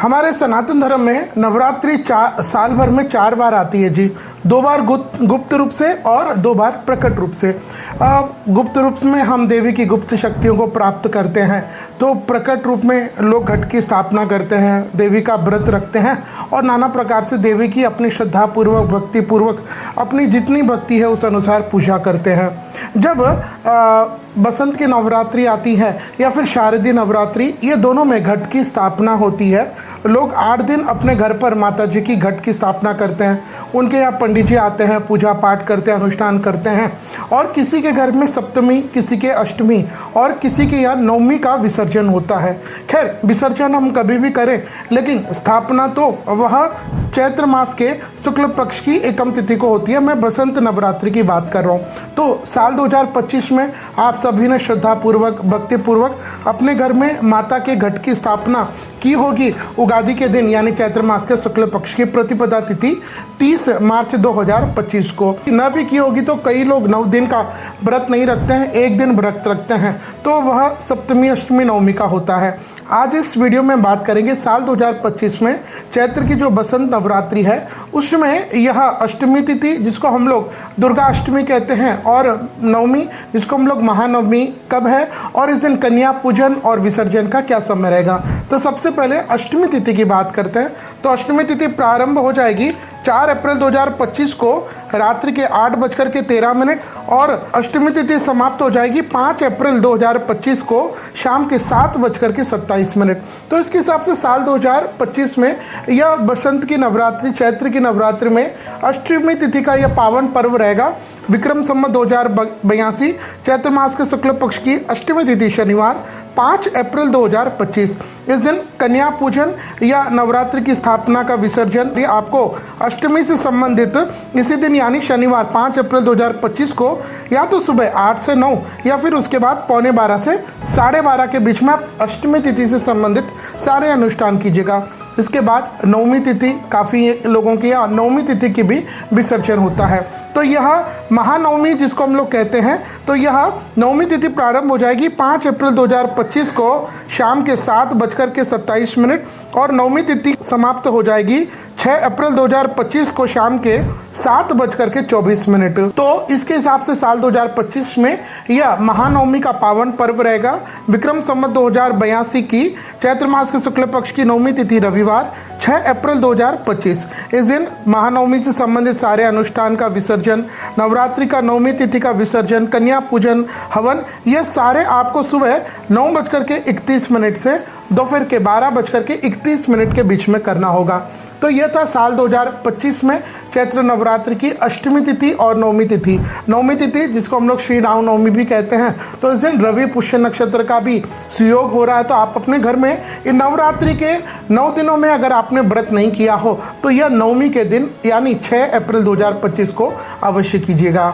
हमारे सनातन धर्म में नवरात्रि साल भर में 4 बार आती है जी। 2 बार गुप्त रूप से और 2 बार प्रकट रूप से। गुप्त रूप में हम देवी की गुप्त शक्तियों को प्राप्त करते हैं, तो प्रकट रूप में लोग घट की स्थापना करते हैं, देवी का व्रत रखते हैं और नाना प्रकार से देवी की अपनी श्रद्धापूर्वक भक्तिपूर्वक अपनी जितनी भक्ति है उस अनुसार पूजा करते हैं। जब बसंत की नवरात्रि आती है या फिर शारदीय नवरात्रि, ये दोनों में घट की स्थापना होती है। लोग 8 दिन अपने घर पर माता जी की घट की स्थापना करते हैं। उनके यहाँ पंडित जी आते हैं, पूजा पाठ करते हैं, अनुष्ठान करते हैं और किसी के घर में सप्तमी, किसी के अष्टमी और किसी के यहाँ नवमी का विसर्जन होता है। खैर, विसर्जन हम कभी भी करें, लेकिन स्थापना तो वह चैत्र मास के शुक्ल पक्ष की एकम तिथि को होती है। मैं बसंत नवरात्रि की बात कर रहा हूँ। तो साल 2025 में आप सभी ने श्रद्धापूर्वक भक्तिपूर्वक अपने घर में माता के घट की स्थापना की होगी। उगादि के दिन यानी चैत्र मास के शुक्ल पक्ष की प्रतिपदा तिथि 30 मार्च 2025 को न भी की होगी। तो कई लोग 9 दिन का व्रत नहीं रखते हैं, 1 दिन व्रत रखते हैं, तो वह सप्तमी अष्टमी नवमी का होता है। आज इस वीडियो में बात करेंगे साल 2025 में चैत्र की जो बसंत नवरात्रि है उसमें यह अष्टमी तिथि जिसको हम लोग दुर्गा अष्टमी कहते हैं और नवमी जिसको हम लोग महानवमी कब है और इस दिन कन्या पूजन और विसर्जन का क्या समय रहेगा। तो सबसे पहले अष्टमी तिथि की बात करते हैं। तो अष्टमी तिथि प्रारंभ हो जाएगी 4 अप्रैल 2025 को रात्रि के 8:13 और अष्टमी तिथि समाप्त हो जाएगी 5 अप्रैल 2025 को शाम के 7:27। तो इसके हिसाब से साल 2025 में यह बसंत की नवरात्रि, चैत्र की नवरात्रि में अष्टमी तिथि का यह पावन पर्व रहेगा। विक्रम संवत 2082 चैत्र मास के शुक्ल पक्ष की अष्टमी तिथि शनिवार 5 अप्रैल 2025। इस दिन कन्या पूजन या नवरात्रि की स्थापना का विसर्जन ये आपको अष्टमी से संबंधित इसी दिन यानी शनिवार 5 अप्रैल 2025 को या तो सुबह 8 से 9 या फिर उसके बाद 11:15 से 12:30 के बीच में आप अष्टमी तिथि से संबंधित सारे अनुष्ठान कीजिएगा। इसके बाद नवमी तिथि, काफ़ी लोगों की यहाँ नवमी तिथि की भी विसर्जन होता है। तो यह महानवमी जिसको हम लोग कहते हैं, तो यह नवमी तिथि प्रारंभ हो जाएगी 5 अप्रैल 2025 को शाम के 7:27 और नवमी तिथि समाप्त हो जाएगी 6 अप्रैल 2025 को शाम के 7:24। तो इसके हिसाब से साल 2025 में यह महानवमी का पावन पर्व रहेगा। विक्रम संवत 2082 की चैत्र मास के शुक्ल पक्ष की नवमी तिथि रविवार 6 अप्रैल 2025। इस दिन महानवमी से संबंधित सारे अनुष्ठान का विसर्जन, नवरात्रि का नवमी तिथि का विसर्जन, कन्या पूजन, हवन, ये सारे आपको सुबह 9:31 से दोपहर के 12:31 के बीच में करना होगा। तो यह था साल 2025 में चैत्र नवरात्रि की अष्टमी तिथि और नवमी तिथि। नवमी तिथि जिसको हम लोग श्री राम नवमी भी कहते हैं, तो इस दिन रवि पुष्य नक्षत्र का भी सुयोग हो रहा है। तो आप अपने घर में इन नवरात्रि के 9 दिनों में अगर आपने व्रत नहीं किया हो तो यह नवमी के दिन यानी 6 अप्रैल 2025 को अवश्य कीजिएगा।